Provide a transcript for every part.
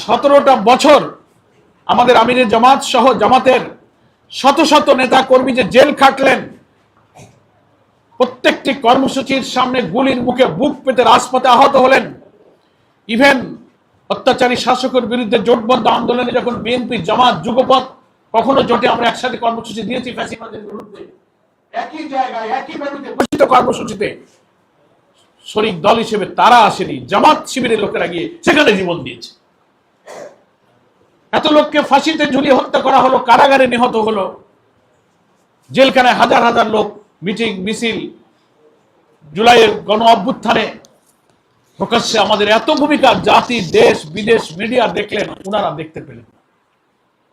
17টা বছর আমাদের আমিরে জামাত সহ জামাতের শত শত নেতা কর্মী যে জেল খাটলেন, প্রত্যেকটি কর্মসূচির সামনে গুলির মুখে বুক পেতে রাজপথে আহত হলেন। ইভেন অত্যাচারী শাসকের বিরুদ্ধে জোটবদ্ধ আন্দোলনে যখন বিএনপি জামাত যুগপথ কখনো জোটে আমরা একসাথে কর্মসূচি দিয়েছি ফ্যাসিবাদের বিরুদ্ধে, একই জায়গায় একই ভেন্যুতে ঘোষিত কর্মসূচিতে শরিক দল হিসেবে তারা আসেনি, জামাত শিবিরের লোকেরা গিয়ে সেখানে জীবন দিয়েছে। এত লোককে ফাঁসিতে ঝুলিয়ে হত্যা করা হলো, কারাগারে নিহত হলো, জেলখানায় হাজার হাজার লোক মিটিং মিছিল, জুলাইয়ের গণ অভ্যুত্থানে প্রকাশ্যে আমাদের এত ভূমিকা জাতি দেশ বিদেশ মিডিয়া দেখলেন, ওনারা দেখতে পেলেন।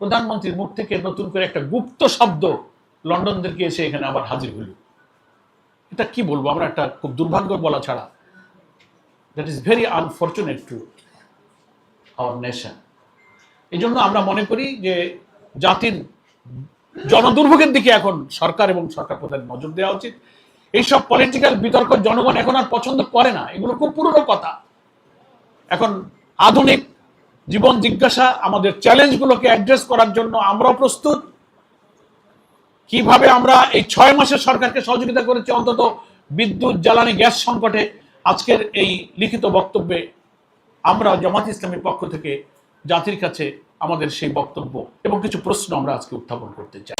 প্রধানমন্ত্রীর মুখ থেকে নতুন করে একটা গুপ্ত শব্দ লন্ডন থেকে এসে এখানে আবার হাজির হইল। এটা কি বলবো আমরা, একটা খুব দুর্ভাগ্য বলা ছাড়া। That is very unfortunate to our nation. এই জন্য আমরা মনে করি যে জাতির জনদুর্ভোগের দিকে এখন সরকার এবং সরকার প্রধান নজর দেওয়া উচিত। এইসব পলিটিক্যাল বিতর্ক জনগণ এখন আর পছন্দ করে না, এগুলো খুব পুরনো কথা। এখন আধুনিক জীবন জিজ্ঞাসা, আমাদের চ্যালেঞ্জগুলোকে অ্যাড্রেস করার জন্য আমরাও প্রস্তুত। কিভাবে আমরা এই 6 মাসে সরকারকে সহযোগিতা করেছি অন্তত বিদ্যুৎ জ্বালানি গ্যাস সংকটে, আজকের এই লিখিত বক্তব্যে আমরা জামাত ইসলামের পক্ষ থেকে জাতির কাছে আমাদের সেই বক্তব্য এবং কিছু প্রশ্ন আমরা আজকে উত্থাপন করতে চাই।